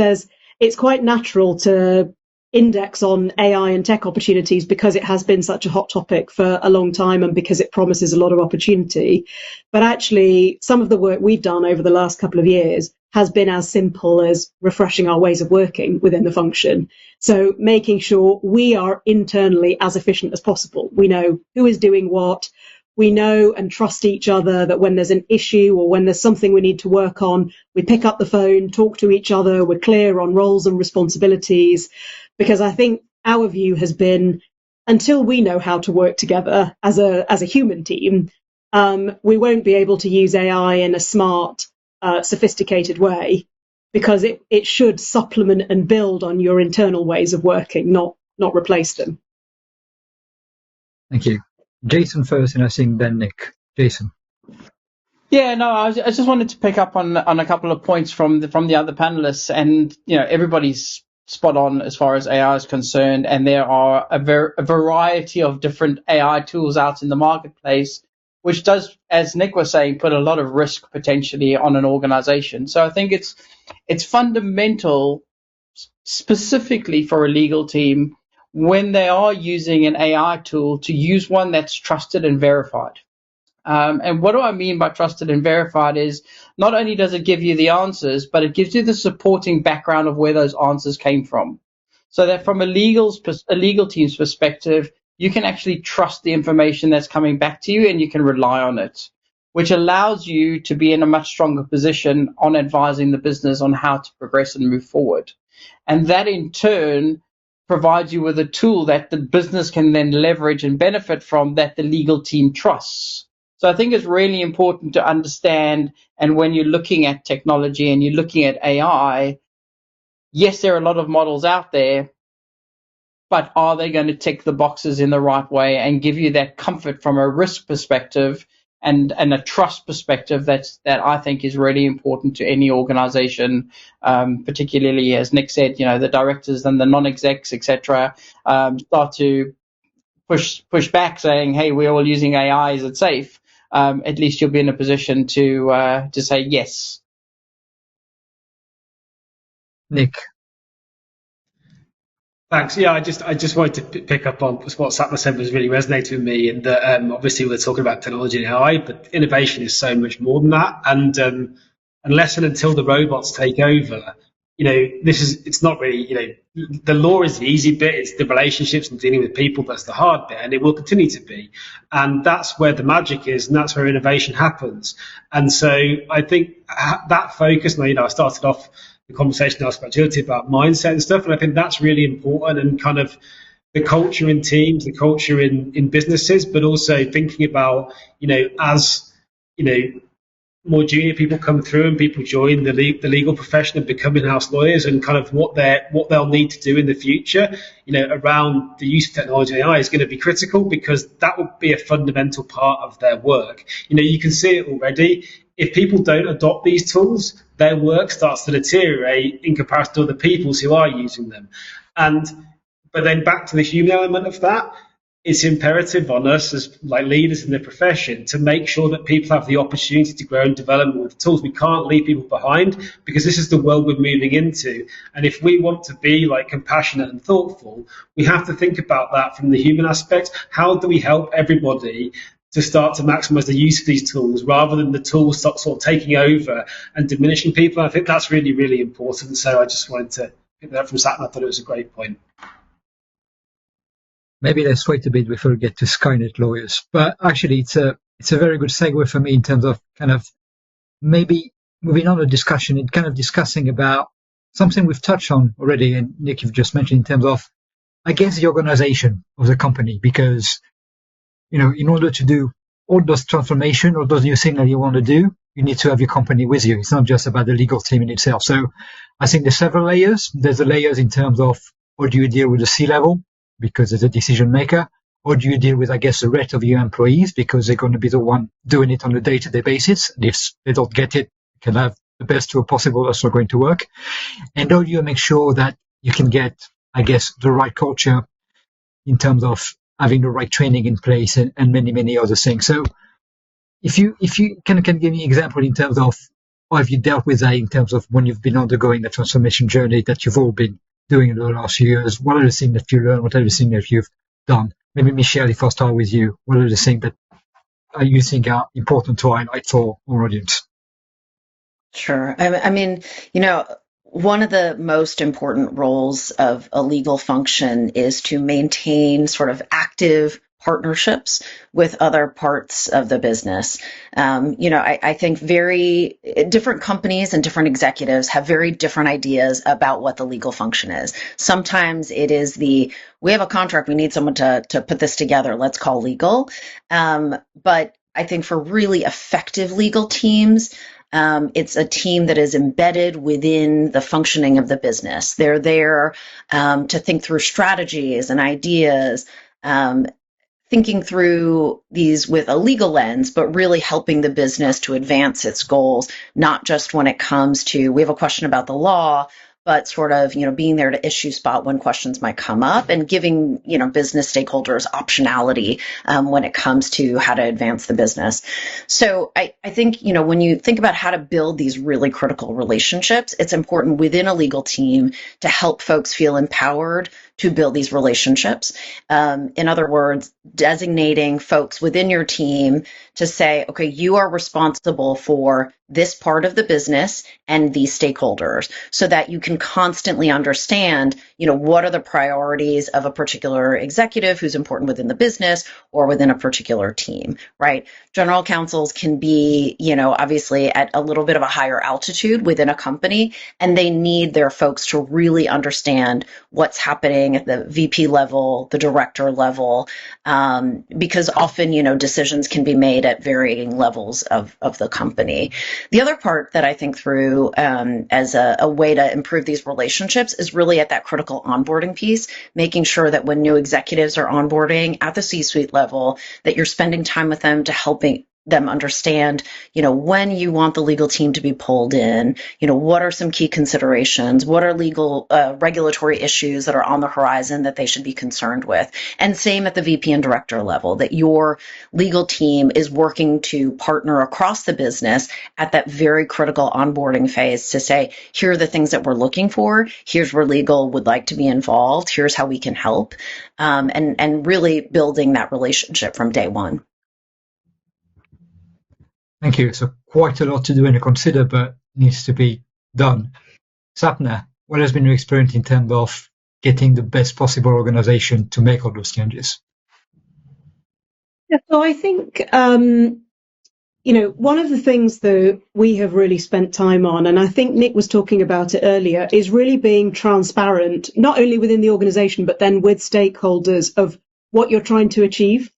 it's quite natural to index on AI and tech opportunities because it has been such a hot topic for a long time and because it promises a lot of opportunity. But actually, some of the work we've done over the last couple of years has been as simple as refreshing our ways of working within the function. So making sure we are internally as efficient as possible. We know who is doing what. We know and trust each other that when there's an issue or when there's something we need to work on, we pick up the phone, talk to each other, we're clear on roles and responsibilities. Because I think our view has been, until we know how to work together as a human team, we won't be able to use AI in a smart, sophisticated way, because it should supplement and build on your internal ways of working, not replace them. Thank you. Jason first, and I think then Nick. Jason. Yeah, no, I just wanted to pick up on a couple of points from the other panelists, and everybody's spot on as far as AI is concerned, and there are a variety of different AI tools out in the marketplace, which does, as Nick was saying, put a lot of risk potentially on an organization. So I think it's fundamental, specifically for a legal team, when they are using an AI tool, to use one that's trusted and verified. And what do I mean by trusted and verified is not only does it give you the answers, but it gives you the supporting background of where those answers came from. So that from a legal team's perspective, you can actually trust the information that's coming back to you and you can rely on it, which allows you to be in a much stronger position on advising the business on how to progress and move forward. And that in turn provides you with a tool that the business can then leverage and benefit from, that the legal team trusts. So I think it's really important to understand, and when you're looking at technology and you're looking at AI, yes, there are a lot of models out there, but are they going to tick the boxes in the right way and give you that comfort from a risk perspective and a trust perspective that I think is really important to any organization, particularly, as Nick said, the directors and the non-execs, etc., start to push back saying, hey, we're all using AI, is it safe? At least you'll be in a position to say yes. Nick. Thanks. Yeah, I just wanted to pick up on what Satma said was really resonating with me, and that obviously we're talking about technology and AI, but innovation is so much more than that. And unless and until the robots take over, it's not really, the law is the easy bit. It's the relationships and dealing with people that's the hard bit, and it will continue to be. And that's where the magic is, and that's where innovation happens. And so I think that focus, and I started off the conversation about agility, about mindset and stuff, and I think that's really important, and kind of the culture in teams, the culture in businesses, but also thinking about, as more junior people come through and people join the legal profession and become in-house lawyers, and kind of what they'll need to do in the future, around the use of technology and AI is going to be critical, because that will be a fundamental part of their work. You can see it already. If people don't adopt these tools, their work starts to deteriorate in comparison to other people's who are using them. But then back to the human element of that, it's imperative on us as leaders in the profession to make sure that people have the opportunity to grow and develop with the tools. We can't leave people behind, because this is the world we're moving into. And if we want to be compassionate and thoughtful, we have to think about that from the human aspect. How do we help everybody to start to maximize the use of these tools, rather than the tools start sort of taking over and diminishing people? I think that's really, really important. So I just wanted to pick that up from Satna. I thought it was a great point. Maybe let's wait a bit before we get to Skynet lawyers. But actually, it's a very good segue for me in terms of kind of maybe moving on a discussion and kind of discussing about something we've touched on already, and Nick, you've just mentioned, in terms of against the organization of the company, because, in order to do all those transformation, all those new things that you want to do, you need to have your company with you. It's not just about the legal team in itself. So I think there's several layers. There's the layers in terms of how do you deal with the C-level, because there's a decision maker, or do you deal with, I guess, the rest of your employees, because they're going to be the one doing it on a day-to-day basis. And if they don't get it, you can have the best tool possible. That's not going to work. And how do you make sure that you can get, I guess, the right culture in terms of having the right training in place and many, many other things. So if you can give me an example in terms of how have you dealt with that in terms of when you've been undergoing the transformation journey that you've all been doing in the last years, what are the things that you learned? What are the things that you've done? Maybe Michelle, if I start with you, what are the things that you think are important to highlight for our audience? Sure. I mean, one of the most important roles of a legal function is to maintain sort of active partnerships with other parts of the business. I think very different companies and different executives have very different ideas about what the legal function is. Sometimes it is we have a contract, we need someone to put this together, let's call legal. But I think for really effective legal teams, it's a team that is embedded within the functioning of the business. They're there to think through strategies and ideas, thinking through these with a legal lens, but really helping the business to advance its goals, not just when it comes to, we have a question about the law, but sort of, being there to issue spot when questions might come up and giving, business stakeholders optionality when it comes to how to advance the business. So I think, when you think about how to build these really critical relationships, it's important within a legal team to help folks feel empowered to build these relationships. In other words, designating folks within your team to say, okay, you are responsible for this part of the business and these stakeholders, so that you can constantly understand, what are the priorities of a particular executive who's important within the business or within a particular team, right? General counsels can be, obviously at a little bit of a higher altitude within a company, and they need their folks to really understand what's happening at the VP level, the director level, because often, decisions can be made at varying levels of the company. The other part that I think through as a way to improve these relationships is really at that critical onboarding piece, making sure that when new executives are onboarding at the C-suite level, that you're spending time with them to helping them understand, when you want the legal team to be pulled in, what are some key considerations, what are legal regulatory issues that are on the horizon that they should be concerned with. And same at the VP and director level, that your legal team is working to partner across the business at that very critical onboarding phase to say, here are the things that we're looking for, here's where legal would like to be involved, here's how we can help, and really building that relationship from day one. Thank you. So quite a lot to do and to consider, but needs to be done. Sapna, what has been your experience in terms of getting the best possible organization to make all those changes? Yeah, so I think, one of the things that we have really spent time on, and I think Nick was talking about it earlier, is really being transparent, not only within the organization, but then with stakeholders of what you're trying to achieve.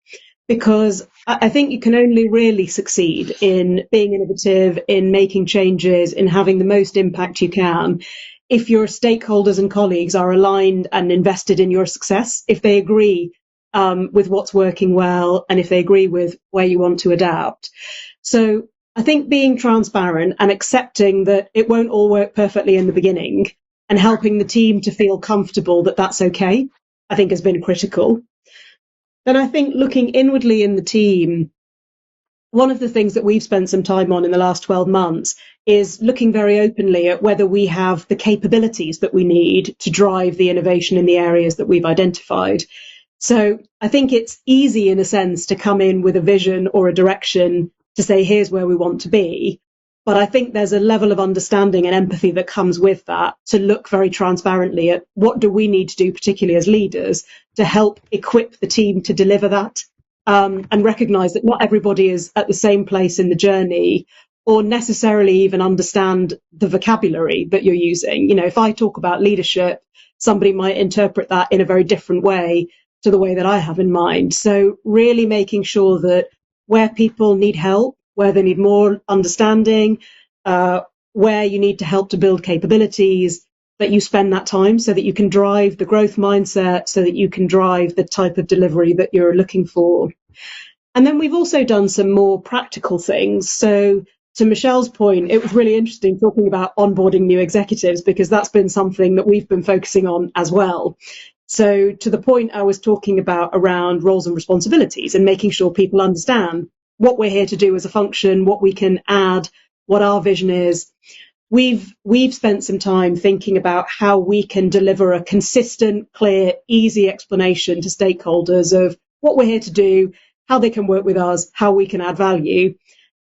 Because I think you can only really succeed in being innovative, in making changes, in having the most impact you can, if your stakeholders and colleagues are aligned and invested in your success, if they agree with what's working well, and if they agree with where you want to adapt. So I think being transparent and accepting that it won't all work perfectly in the beginning, and helping the team to feel comfortable that that's okay, I think has been critical. Then I think looking inwardly in the team, one of the things that we've spent some time on in the last 12 months is looking very openly at whether we have the capabilities that we need to drive the innovation in the areas that we've identified. So I think it's easy in a sense to come in with a vision or a direction to say, here's where we want to be. But I think there's a level of understanding and empathy that comes with that, to look very transparently at what do we need to do, particularly as leaders, to help equip the team to deliver that, and recognise that not everybody is at the same place in the journey, or necessarily even understand the vocabulary that you're using. If I talk about leadership, somebody might interpret that in a very different way to the way that I have in mind. So really making sure that where people need help, where they need more understanding, where you need to help to build capabilities, that you spend that time so that you can drive the growth mindset, so that you can drive the type of delivery that you're looking for. And then we've also done some more practical things. So to Michelle's point, it was really interesting talking about onboarding new executives, because that's been something that we've been focusing on as well. So to the point I was talking about around roles and responsibilities and making sure people understand what we're here to do as a function, what we can add, what our vision is. We've spent some time thinking about how we can deliver a consistent, clear, easy explanation to stakeholders of what we're here to do, how they can work with us, how we can add value.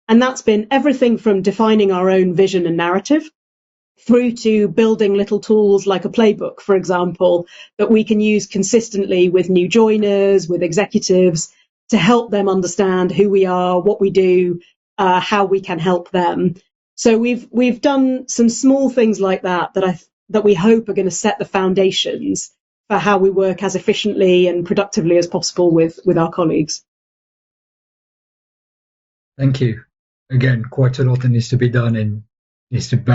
And that's been everything from defining our own vision and narrative through to building little tools like a playbook, for example, that we can use consistently with new joiners, with executives, to help them understand who we are, what we do, how we can help them. So we've done some small things like that that we hope are going to set the foundations for how we work as efficiently and productively as possible with our colleagues. Thank you. Again, quite a lot needs to be done and needs to be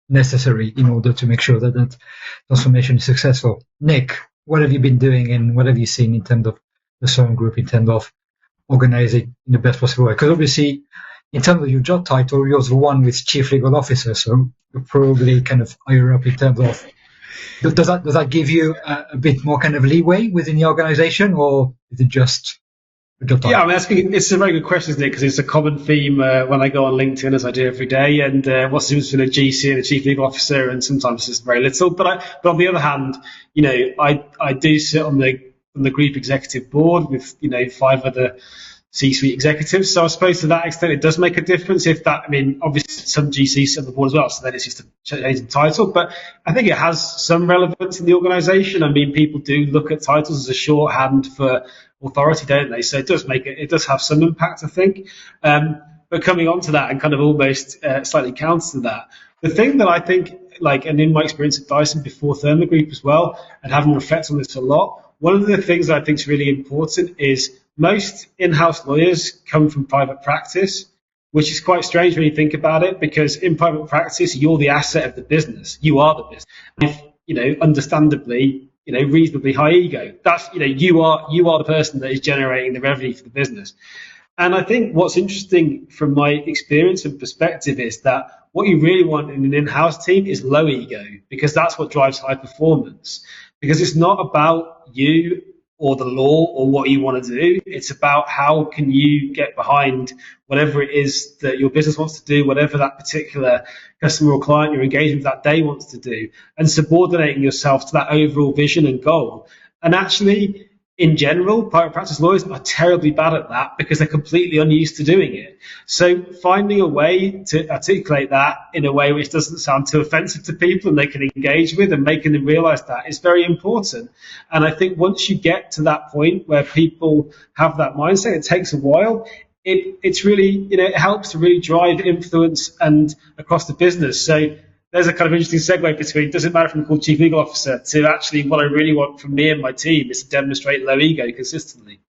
necessary in order to make sure that that transformation is successful. Nick, what have you been doing and what have you seen in terms of the Sovereign Group, in terms of organizing in the best possible way? Because obviously, in terms of your job title, you're the one with Chief Legal Officer, so you're probably kind of higher up in terms of. Does that give you a bit more kind of leeway within the organization, or is it just a job title? Yeah, I mean, it's a very good question, Nick, because it's a common theme when I go on LinkedIn, as I do every day. And what's the difference between a GC and a Chief Legal Officer? And sometimes it's very little. But on the other hand, I do sit on the group executive board with 5 other C-suite executives. So I suppose to that extent, it does make a difference. Obviously some GCs sit on the board as well, so then it's just a change in title. But I think it has some relevance in the organisation. I mean, people do look at titles as a shorthand for authority, don't they? So it does have some impact, I think. But coming on to that and kind of almost slightly counter to that, the thing that I think, and in my experience at Dyson before Thermo Group as well, and having reflected on this a lot, one of the things that I think is really important is most in-house lawyers come from private practice, which is quite strange when you think about it, because in private practice, you're the asset of the business. You are the business. If, understandably, reasonably high ego. That's, you are the person that is generating the revenue for the business. And I think what's interesting from my experience and perspective is that what you really want in an in-house team is low ego, because that's what drives high performance. Because it's not about you or the law or what you want to do. It's about how can you get behind whatever it is that your business wants to do, whatever that particular customer or client you're engaging with that day wants to do, and subordinating yourself to that overall vision and goal. And actually, in general, private practice lawyers are terribly bad at that because they're completely unused to doing it. So finding a way to articulate that in a way which doesn't sound too offensive to people and they can engage with, and making them realize that is very important. And I think once you get to that point where people have that mindset, it takes a while. It's really, it helps to really drive influence and across the business. So there's a kind of interesting segue between, does it matter if I'm called Chief Legal Officer, to actually what I really want from me and my team is to demonstrate low ego consistently.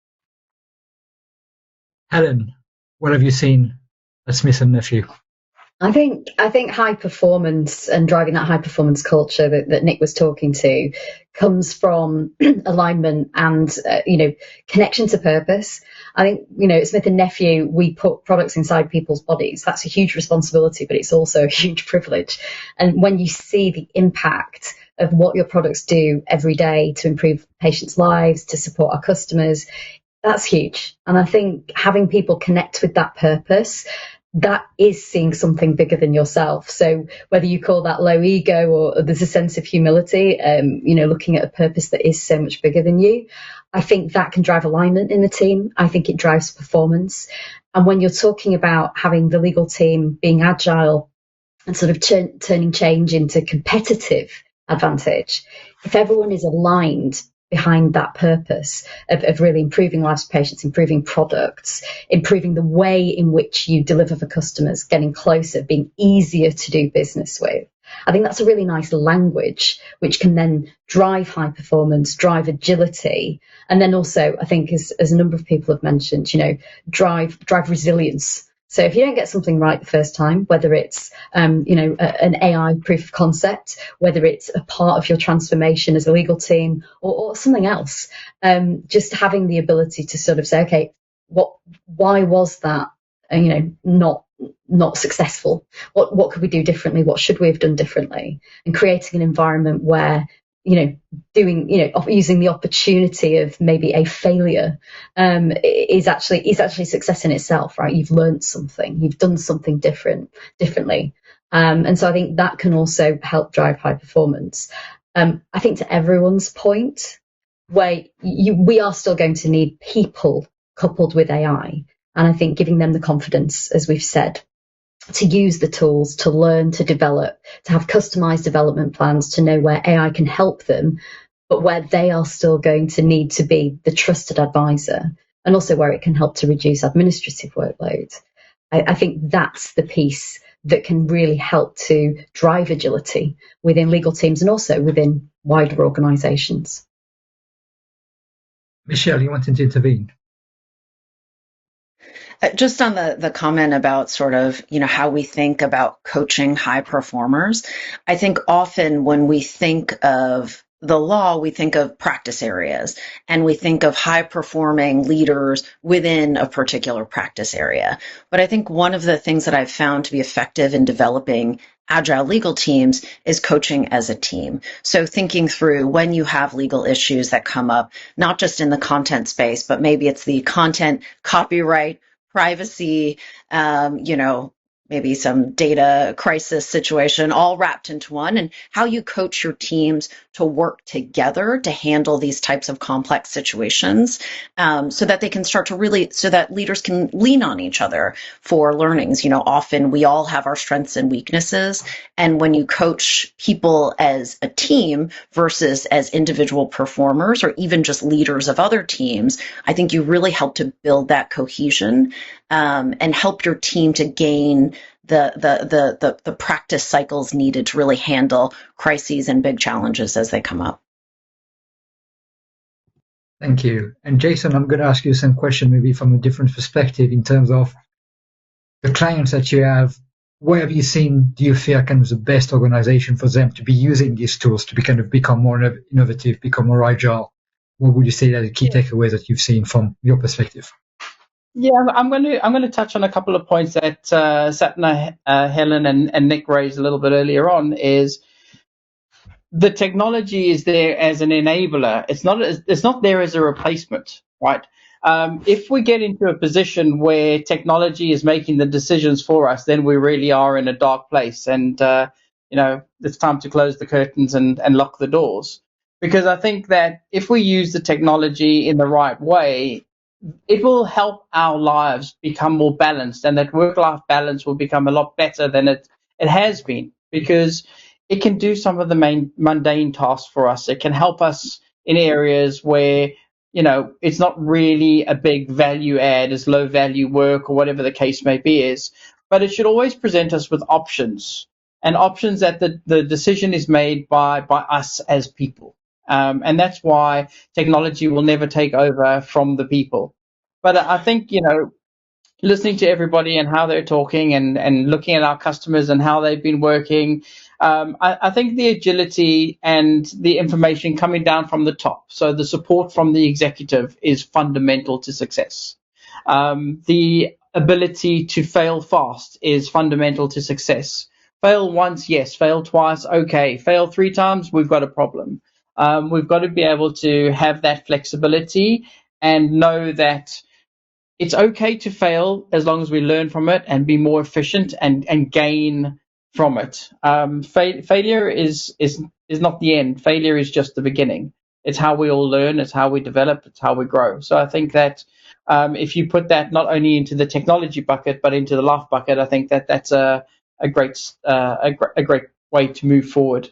Helen, what have you seen at Smith & Nephew? I think high performance and driving that high performance culture that Nick was talking to comes from alignment and connection to purpose. I think at Smith & Nephew we put products inside people's bodies. That's a huge responsibility, but it's also a huge privilege. And when you see the impact of what your products do every day to improve patients' lives, to support our customers, that's huge. And I think having people connect with that purpose, that is seeing something bigger than yourself. So whether you call that low ego or there's a sense of humility, looking at a purpose that is so much bigger than you, I think that can drive alignment in the team. I think it drives performance. And when you're talking about having the legal team being agile and sort of turning change into competitive advantage, if everyone is aligned behind that purpose of really improving lives of patients, improving products, improving the way in which you deliver for customers, getting closer, being easier to do business with, I think that's a really nice language, which can then drive high performance, drive agility, and then also, I think, as a number of people have mentioned, drive resilience. So if you don't get something right the first time, whether it's an AI proof of concept, whether it's a part of your transformation as a legal team, or something else, just having the ability to sort of say, okay, why was that not successful? What could we do differently? What should we have done differently? And creating an environment where using the opportunity of maybe a failure is actually success in itself, right? You've learned something, you've done something differently, and so I think that can also help drive high performance. I think to everyone's point, where we are still going to need people coupled with AI, and I think giving them the confidence, as we've said, to use the tools, to learn, to develop, to have customized development plans, to know where AI can help them, but where they are still going to need to be the trusted advisor, and also where it can help to reduce administrative workload. I think that's the piece that can really help to drive agility within legal teams and also within wider organizations. Michelle, you wanted to intervene? Just on the comment about sort of, how we think about coaching high performers, I think often when we think of the law, we think of practice areas and we think of high performing leaders within a particular practice area. But I think one of the things that I've found to be effective in developing agile legal teams is coaching as a team. So thinking through when you have legal issues that come up, not just in the content space, but maybe it's the content, copyright, privacy, maybe some data crisis situation, all wrapped into one, and how you coach your teams to work together to handle these types of complex situations, so that they can start to so that leaders can lean on each other for learnings. Often we all have our strengths and weaknesses, and when you coach people as a team versus as individual performers or even just leaders of other teams, I think you really help to build that cohesion, and help your team to gain the practice cycles needed to really handle crises and big challenges as they come up. Thank you. And Jason, I'm going to ask you some question maybe from a different perspective in terms of the clients that you have. Where have you seen, do you feel kind of the best organization for them to be using these tools to become more innovative, become more agile? What would you say are the key takeaways that you've seen from your perspective? Yeah, I'm going to touch on a couple of points that Satna, Helen, and Nick raised a little bit earlier on. Is the technology is there as an enabler. It's not there as a replacement, right? If we get into a position where technology is making the decisions for us, then we really are in a dark place, and it's time to close the curtains and lock the doors. Because I think that if we use the technology in the right way, it will help our lives become more balanced, and that work-life balance will become a lot better than it has been, because it can do some of the main mundane tasks for us. It can help us in areas where, it's not really a big value add, as low value work or whatever the case may be is, but it should always present us with options, and options that the decision is made by us as people. And that's why technology will never take over from the people. But I think, listening to everybody and how they're talking and looking at our customers and how they've been working, I think the agility and the information coming down from the top, so the support from the executive, is fundamental to success. The ability to fail fast is fundamental to success. Fail once, yes. Fail twice, okay. Fail 3 times, we've got a problem. We've got to be able to have that flexibility and know that it's okay to fail as long as we learn from it and be more efficient and gain from it. Failure is not the end. Failure is just the beginning. It's how we all learn. It's how we develop. It's how we grow. So I think that if you put that not only into the technology bucket but into the life bucket, I think that that's a great way to move forward.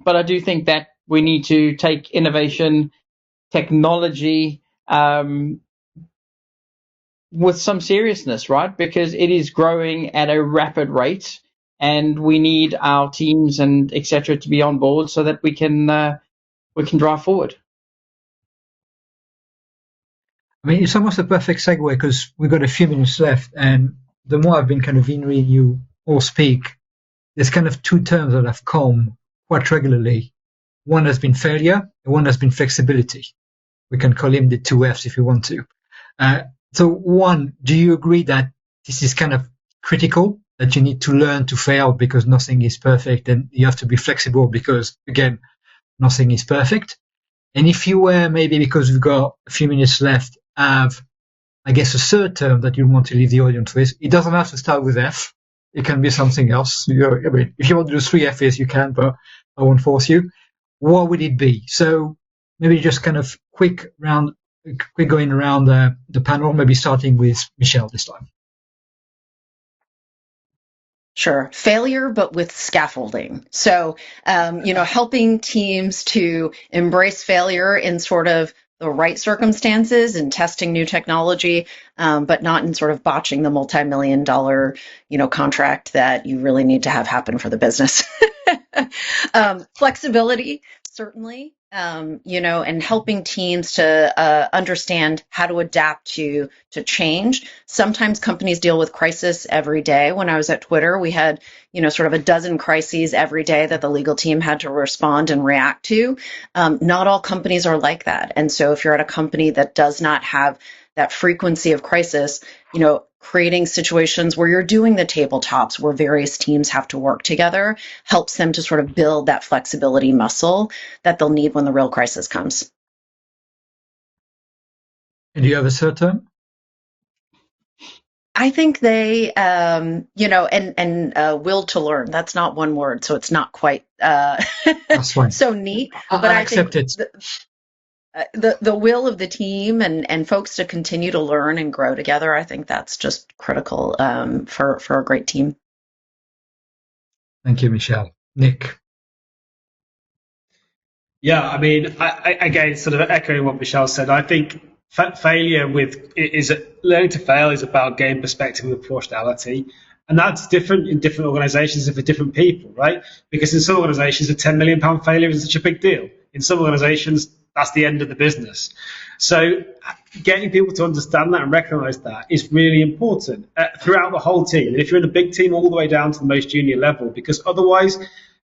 But I do think that we need to take innovation, technology, with some seriousness, right? Because it is growing at a rapid rate, and we need our teams and etc. to be on board so that we can drive forward. I mean, it's almost a perfect segue because we've got a few minutes left, and the more I've been kind of hearing you all speak, there's kind of two terms that have come quite regularly. One has been failure, and one has been flexibility. We can call him the two Fs if you want to. So one, do you agree that this is kind of critical, that you need to learn to fail because nothing is perfect, and you have to be flexible because, again, nothing is perfect? And if you were, maybe because we've got a few minutes left, have, I guess, a third term that you want to leave the audience with, it doesn't have to start with F. It can be something else. I mean, if you want to do 3 Fs, you can, but I won't force you. What would it be? So maybe just kind of quick going around the panel, maybe starting with Michelle this time. Sure. Failure, but with scaffolding. So, helping teams to embrace failure in sort of the right circumstances and testing new technology, but not in sort of botching the multi-million-dollar, contract that you really need to have happen for the business. Flexibility, certainly, and helping teams to understand how to adapt to change. Sometimes companies deal with crisis every day. When I was at Twitter, we had, sort of a dozen crises every day that the legal team had to respond and react to. Not all companies are like that. And so if you're at a company that does not have that frequency of crisis, creating situations where you're doing the tabletops where various teams have to work together helps them to sort of build that flexibility muscle that they'll need when the real crisis comes. And do you have a third term? I think they, and will to learn. That's not one word, so it's not quite That's fine. so neat. But I accept it. The will of the team and folks to continue to learn and grow together, I think that's just critical for a great team. Thank you, Michelle. Nick. Yeah, I mean, I again, sort of echoing what Michelle said, I think failure learning to fail is about gaining perspective and proportionality. And that's different in different organizations and for different people, right? Because in some organizations, a £10 million failure is such a big deal. In some organizations, that's the end of the business. So getting people to understand that and recognize that is really important throughout the whole team. And if you're in a big team, all the way down to the most junior level, because otherwise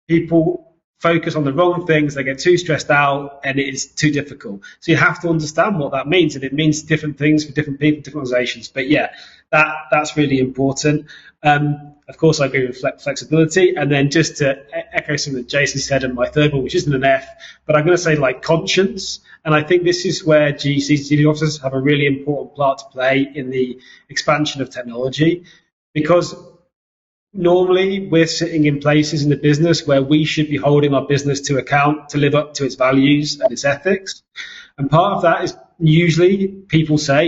people focus on the wrong things, they get too stressed out, and it is too difficult. So you have to understand what that means, and it means different things for different people, different organizations. But yeah, that's really important. Of course, I agree with flexibility. And then just to echo something that Jason said in my third one, which isn't an F, but I'm going to say like conscience. And I think this is where GCC officers have a really important part to play in the expansion of technology, because normally we're sitting in places in the business where we should be holding our business to account to live up to its values and its ethics. And part of that is usually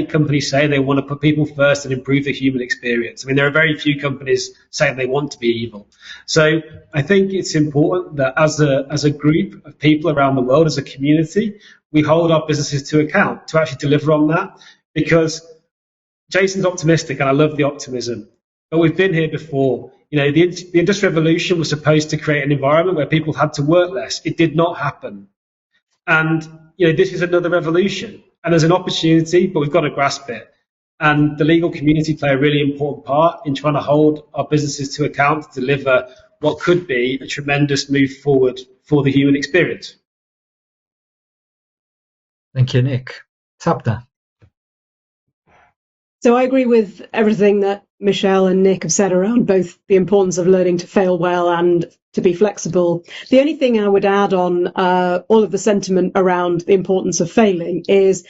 companies say they want to put people first and improve the human experience. I mean, there are very few companies saying they want to be evil. So I think it's important that as a group of people around the world, as a community, we hold our businesses to account to actually deliver on that. Because Jason's optimistic, and I love the optimism. But we've been here before. The Industrial Revolution was supposed to create an environment where people had to work less. It did not happen. And, this is another revolution. And there's an opportunity, but we've got to grasp it. And the legal community play a really important part in trying to hold our businesses to account to deliver what could be a tremendous move forward for the human experience. Thank you, Nick. Sapna. So I agree with everything that Michelle and Nick have said around both the importance of learning to fail well and to be flexible. The only thing I would add on all of the sentiment around the importance of failing is,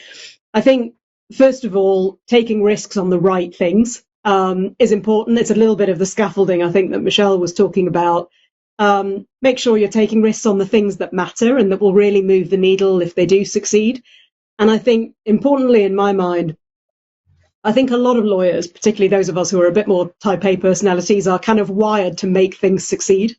I think, first of all, taking risks on the right things is important. It's a little bit of the scaffolding, I think, that Michelle was talking about. Make sure you're taking risks on the things that matter and that will really move the needle if they do succeed. And I think, importantly, in my mind, I think a lot of lawyers, particularly those of us who are a bit more type A personalities, are kind of wired to make things succeed.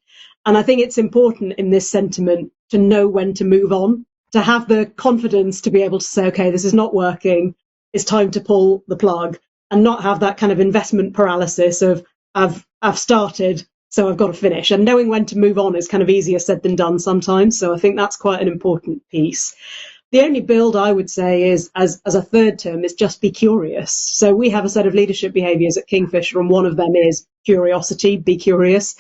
And I think it's important in this sentiment to know when to move on, to have the confidence to be able to say, okay, this is not working, it's time to pull the plug, and not have that kind of investment paralysis of I've started, so I've got to finish. And knowing when to move on is kind of easier said than done sometimes. So I think that's quite an important piece. The only build I would say is, as a third term, is just be curious. So we have a set of leadership behaviours at Kingfisher, and one of them is curiosity, be curious.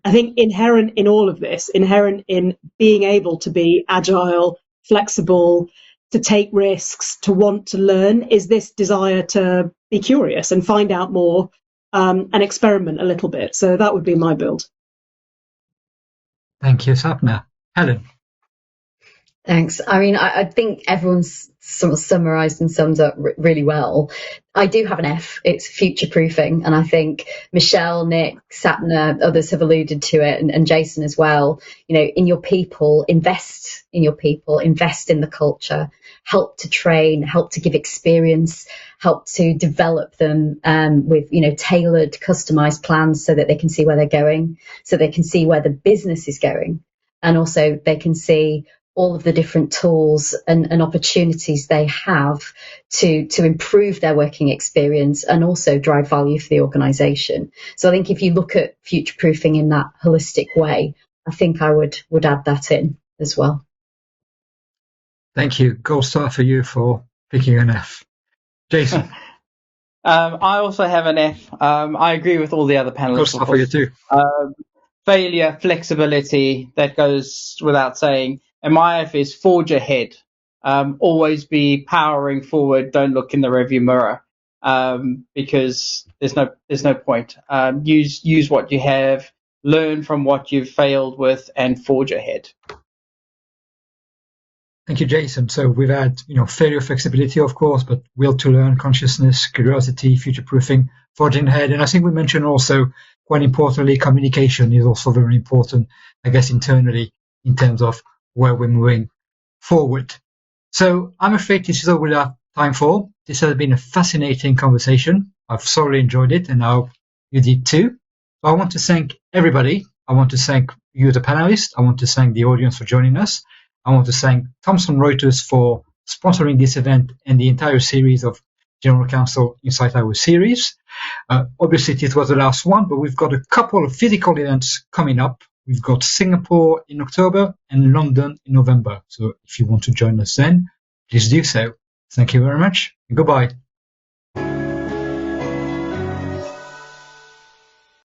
I think inherent in all of this, inherent in being able to be agile, flexible, to take risks, to want to learn, is this desire to be curious and find out more, and experiment a little bit. So that would be my build. Thank you, Sapna. Helen. Thanks. I mean, I think everyone's sort of summarised and summed up really well. I do have an F. It's future-proofing, and I think Michelle, Nick, Sapna, others have alluded to it, and Jason as well. You know, in your people, invest in your people, invest in the culture, help to train, help to give experience, help to develop them with, you know, tailored, customised plans so that they can see where they're going, so they can see where the business is going, and also they can see all of the different tools and opportunities they have to improve their working experience and also drive value for the organisation. So I think if you look at future-proofing in that holistic way, I think I would add that in as well. Thank you. Gold star for you for picking an F. Jason. I also have an F. I agree with all the other panelists. Gold star for you too. Failure, flexibility, that goes without saying. And my F is forge ahead. Always be powering forward. Don't look in the rearview mirror, because there's no point. Use what you have, learn from what you've failed with, and forge ahead. Thank you, Jason. So we've had, failure, flexibility, of course, but will to learn, consciousness, curiosity, future-proofing, forging ahead. And I think we mentioned also, quite importantly, communication is also very important, I guess, internally in terms of where we're moving forward. So I'm afraid this is all we have time for. This has been a fascinating conversation. I've thoroughly enjoyed it, and I hope you did too. So I want to thank everybody. I want to thank you, the panelists. I want to thank the audience for joining us. I want to thank Thomson Reuters for sponsoring this event and the entire series of General Counsel Insight Hour series. Obviously, this was the last one, but we've got a couple of physical events coming up. We've got Singapore in October and London in November. So if you want to join us then, please do so. Thank you very much and goodbye.